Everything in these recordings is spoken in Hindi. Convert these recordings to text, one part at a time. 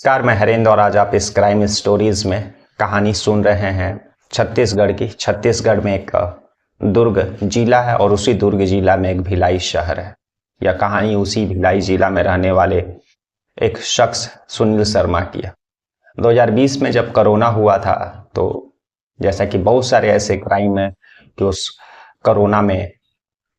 नमस्कार, मैं हरेंद्र और आज आप इस क्राइम स्टोरीज में कहानी सुन रहे हैं छत्तीसगढ़ की। छत्तीसगढ़ में एक दुर्ग जिला है और उसी दुर्ग जिला में एक भिलाई शहर है। यह कहानी उसी भिलाई जिला में रहने वाले एक शख्स सुनील शर्मा की है। 2020 में जब कोरोना हुआ था तो जैसा कि बहुत सारे ऐसे क्राइम है कि उस कोरोना में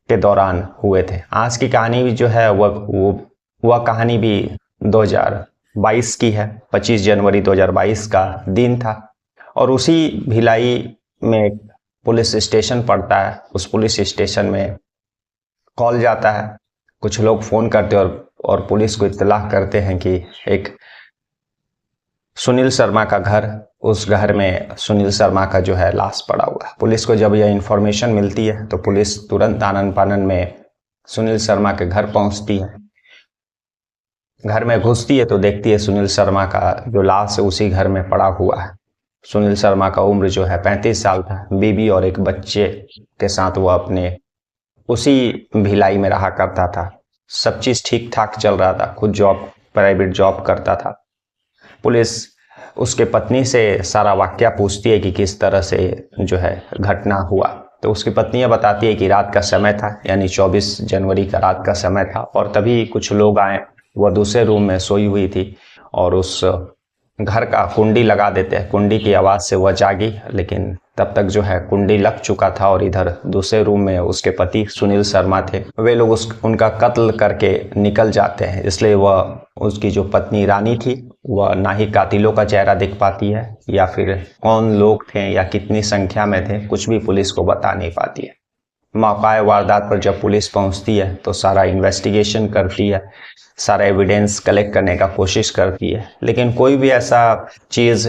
के दौरान हुए थे। आज की कहानी भी जो है वह कहानी भी 2022 की है। 25 जनवरी 2022 का दिन था और उसी भिलाई में पुलिस स्टेशन पड़ता है। उस पुलिस स्टेशन में कॉल जाता है, कुछ लोग फ़ोन करते और पुलिस को इत्तला करते हैं कि एक सुनील शर्मा का घर, उस घर में सुनील शर्मा का जो है लाश पड़ा हुआ है। पुलिस को जब यह इंफॉर्मेशन मिलती है तो पुलिस तुरंत आनन फानन में सुनील शर्मा के घर पहुंचती है। घर में घुसती है तो देखती है सुनील शर्मा का जो लाश है उसी घर में पड़ा हुआ है। सुनील शर्मा का उम्र जो है 35 साल था। बीबी और एक बच्चे के साथ वह अपने उसी भिलाई में रहा करता था। सब चीज़ ठीक ठाक चल रहा था। खुद प्राइवेट जॉब करता था। पुलिस उसके पत्नी से सारा वाकया पूछती है कि किस तरह से जो है घटना हुआ। तो उसकी पत्नी यह बताती है कि रात का समय था, यानी 24 जनवरी का रात का समय था और तभी कुछ लोग आए। वह दूसरे रूम में सोई हुई थी और उस घर का कुंडी लगा देते हैं। कुंडी की आवाज़ से वह जागी, लेकिन तब तक जो है कुंडी लग चुका था और इधर दूसरे रूम में उसके पति सुनील शर्मा थे। वे लोग उनका कत्ल करके निकल जाते हैं। इसलिए वह उसकी जो पत्नी रानी थी वह ना ही कातिलों का चेहरा दिख पाती है या फिर कौन लोग थे या कितनी संख्या में थे, कुछ भी पुलिस को बता नहीं पाती है। मौका वारदात पर जब पुलिस पहुंचती है तो सारा इन्वेस्टिगेशन करती है, सारा एविडेंस कलेक्ट करने का कोशिश करती है, लेकिन कोई भी ऐसा चीज़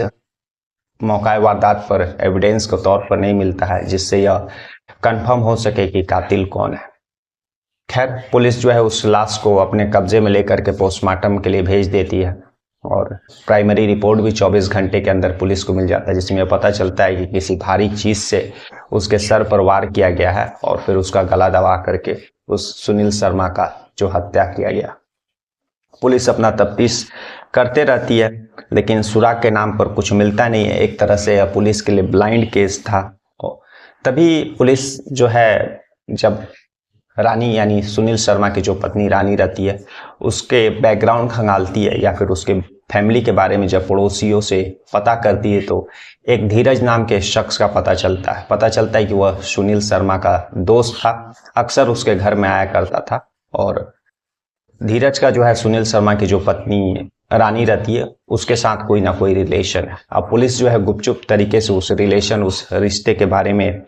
मौका वारदात पर एविडेंस के तौर पर नहीं मिलता है जिससे यह कंफर्म हो सके कि कातिल कौन है। खैर, पुलिस जो है उस लाश को अपने कब्जे में लेकर के पोस्टमार्टम के लिए भेज देती है और प्राइमरी रिपोर्ट भी 24 घंटे के अंदर पुलिस को मिल जाता है, जिसमें पता चलता है कि किसी भारी चीज़ से उसके सर पर वार किया गया है और फिर उसका गला दबा करके उस सुनील शर्मा का जो हत्या किया गया। पुलिस अपना तफ्तीश करते रहती है लेकिन सुराग के नाम पर कुछ मिलता नहीं है। एक तरह से यह पुलिस के लिए ब्लाइंड केस था। तभी पुलिस जो है जब रानी यानी सुनील शर्मा की जो पत्नी रानी रहती है उसके बैकग्राउंड खंगालती है या फिर उसके फैमिली के बारे में जब पड़ोसियों से पता करती है तो एक धीरज नाम के शख्स का पता चलता है कि वह सुनील शर्मा का दोस्त था। अक्सर उसके घर में आया करता था और धीरज का जो है सुनील शर्मा की जो पत्नी रानी रहती है उसके साथ कोई ना कोई रिलेशन है। अब पुलिस जो है गुपचुप तरीके से उस रिश्ते के बारे में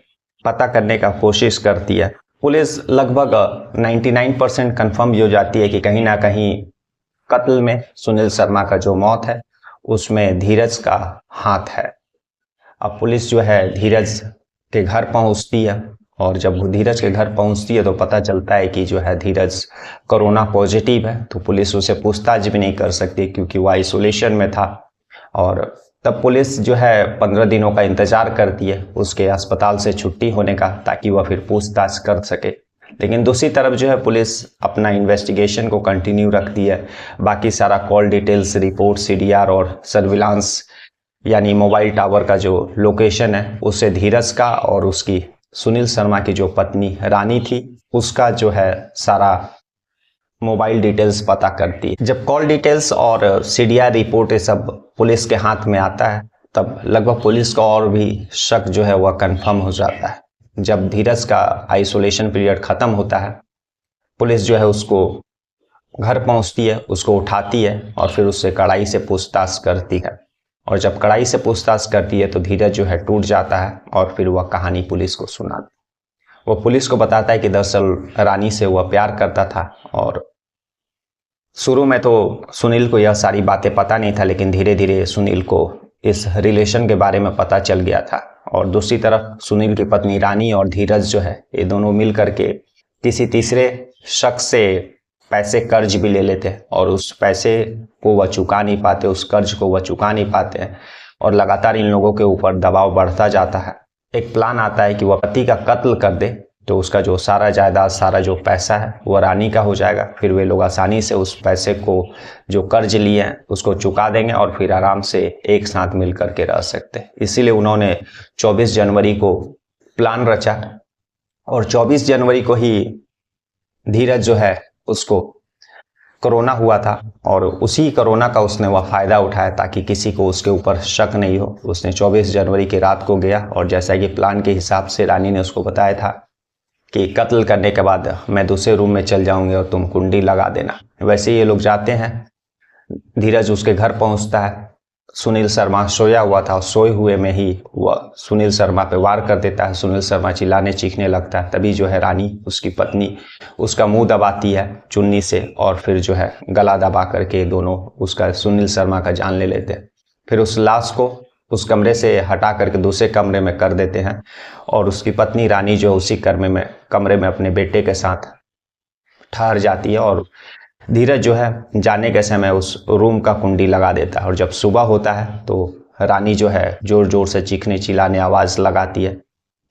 पता करने का कोशिश करती है। पुलिस लगभग 99% कंफर्म हो जाती है कि कहीं ना कहीं कत्ल में सुनील शर्मा का जो मौत है उसमें धीरज का हाथ है। अब पुलिस जो है धीरज के घर पहुंचती है और जब वो धीरज के घर पहुंचती है तो पता चलता है कि जो है धीरज कोरोना पॉजिटिव है। तो पुलिस उसे पूछताछ भी नहीं कर सकती क्योंकि वो आइसोलेशन में था और तब पुलिस जो है 15 दिनों का इंतज़ार करती है उसके अस्पताल से छुट्टी होने का, ताकि वह फिर पूछताछ कर सके। लेकिन दूसरी तरफ जो है पुलिस अपना इन्वेस्टिगेशन को कंटिन्यू रखती है। बाकी सारा कॉल डिटेल्स, रिपोर्ट, CDR और सर्विलांस यानी मोबाइल टावर का जो लोकेशन है उसे धीरज का और उसकी सुनील शर्मा की जो पत्नी रानी थी उसका जो है सारा मोबाइल डिटेल्स पता करती है। जब कॉल डिटेल्स और CDR रिपोर्ट ये सब पुलिस के हाथ में आता है तब लगभग पुलिस का और भी शक जो है वह कंफर्म हो जाता है। जब धीरज का आइसोलेशन पीरियड ख़त्म होता है पुलिस जो है उसको घर पहुंचती है, उसको उठाती है और फिर उससे कड़ाई से पूछताछ करती है। और जब कड़ाई से पूछताछ करती है तो धीरज जो है टूट जाता है और फिर वह कहानी पुलिस को सुनाता है। वो पुलिस को बताता है कि दरअसल रानी से वह प्यार करता था और शुरू में तो सुनील को यह सारी बातें पता नहीं था, लेकिन धीरे धीरे सुनील को इस रिलेशन के बारे में पता चल गया था। और दूसरी तरफ सुनील की पत्नी रानी और धीरज जो है ये दोनों मिल करके किसी तीसरे शख्स से पैसे कर्ज भी ले लेते हैं और उस पैसे को वह चुका नहीं पाते, उस कर्ज को वह चुका नहीं पाते हैं और लगातार इन लोगों के ऊपर दबाव बढ़ता जाता है। एक प्लान आता है कि वह पति का कत्ल कर दे तो उसका जो सारा जायदाद, सारा जो पैसा है वो रानी का हो जाएगा। फिर वे लोग आसानी से उस पैसे को, जो कर्ज लिए हैं, उसको चुका देंगे और फिर आराम से एक साथ मिल करके रह सकते हैं। इसीलिए उन्होंने 24 जनवरी को प्लान रचा और 24 जनवरी को ही धीरज जो है उसको कोरोना हुआ था और उसी कोरोना का उसने वह फ़ायदा उठाया ताकि किसी को उसके ऊपर शक नहीं हो। उसने 24 जनवरी की रात को गया और जैसा कि प्लान के हिसाब से रानी ने उसको बताया था कि कत्ल करने के बाद मैं दूसरे रूम में चल जाऊंगी और तुम कुंडी लगा देना। वैसे ये लोग जाते हैं, धीरज उसके घर पहुंचता है। सुनील शर्मा सोया हुआ था और सोए हुए में ही वह सुनील शर्मा पे वार कर देता है। सुनील शर्मा चिल्लाने चीखने लगता है। तभी जो है रानी, उसकी पत्नी, उसका मुंह दबाती है चुन्नी से और फिर जो है गला दबा करके दोनों उसका, सुनील शर्मा का जान ले लेते हैं। फिर उस लाश को उस कमरे से हटा करके दूसरे कमरे में कर देते हैं और उसकी पत्नी रानी जो उसी कमरे में अपने बेटे के साथ ठहर जाती है और धीरज जो है जाने के समय उस रूम का कुंडी लगा देता है। और जब सुबह होता है तो रानी जो है जोर जोर से चीखने चिल्लाने आवाज़ लगाती है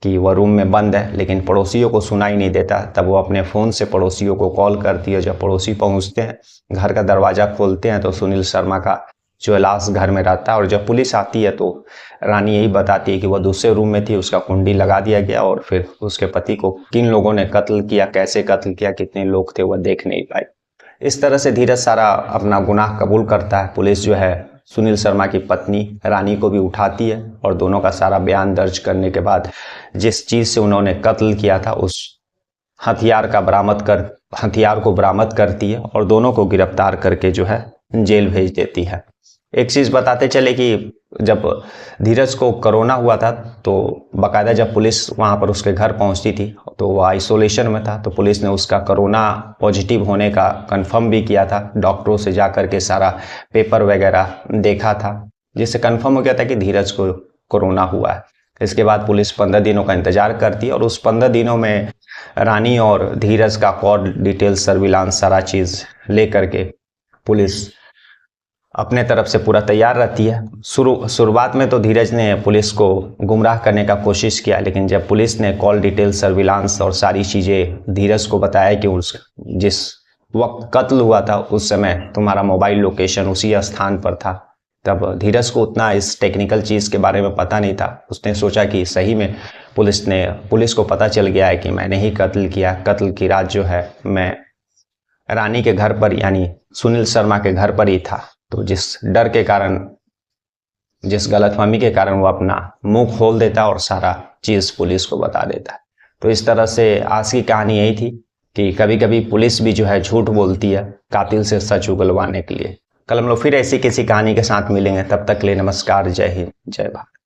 कि वह रूम में बंद है, लेकिन पड़ोसियों को सुनाई नहीं देता। तब वो अपने फ़ोन से पड़ोसियों को कॉल करती है। जब पड़ोसी पहुंचते हैं, घर का दरवाज़ा खोलते हैं तो सुनील शर्मा का जो लाश घर में रहता है। और जब पुलिस आती है तो रानी यही बताती है कि वह दूसरे रूम में थी, उसका कुंडी लगा दिया गया और फिर उसके पति को किन लोगों ने कत्ल किया, कैसे कत्ल किया, कितने लोग थे, वह देख नहीं पाए। इस तरह से धीरज सारा अपना गुनाह कबूल करता है। पुलिस जो है सुनील शर्मा की पत्नी रानी को भी उठाती है और दोनों का सारा बयान दर्ज करने के बाद जिस चीज़ से उन्होंने कत्ल किया था उस हथियार को बरामद करती है और दोनों को गिरफ्तार करके जो है जेल भेज देती है। एक चीज़ बताते चले कि जब धीरज को कोरोना हुआ था तो बाकायदा जब पुलिस वहाँ पर उसके घर पहुँचती थी तो वो आइसोलेशन में था, तो पुलिस ने उसका कोरोना पॉजिटिव होने का कंफर्म भी किया था। डॉक्टरों से जा कर के सारा पेपर वगैरह देखा था, जिससे कंफर्म हो गया था कि धीरज को कोरोना हुआ है। इसके बाद पुलिस 15 दिनों का इंतजार करती है और उस 15 दिनों में रानी और धीरज का कॉल डिटेल, सर्विलांस, सारा चीज़ ले करके पुलिस अपने तरफ से पूरा तैयार रहती है। शुरुआत में तो धीरज ने पुलिस को गुमराह करने का कोशिश किया, लेकिन जब पुलिस ने कॉल डिटेल, सर्विलांस और सारी चीज़ें धीरज को बताया कि जिस वक्त कत्ल हुआ था उस समय तुम्हारा मोबाइल लोकेशन उसी स्थान पर था, तब धीरज को उतना इस टेक्निकल चीज़ के बारे में पता नहीं था। उसने सोचा कि सही में पुलिस को पता चल गया है कि मैंने ही कत्ल किया। कत्ल की रात जो है मैं रानी के घर पर यानी सुनील शर्मा के घर पर ही था। तो जिस डर के कारण, जिस गलतफहमी के कारण वो अपना मुंह खोल देता और सारा चीज़ पुलिस को बता देता है। तो इस तरह से आज की कहानी यही थी कि कभी कभी पुलिस भी जो है झूठ बोलती है कातिल से सच उगलवाने के लिए। कल हम लोग फिर ऐसी किसी कहानी के साथ मिलेंगे। तब तक के लिए नमस्कार, जय हिंद, जय भारत।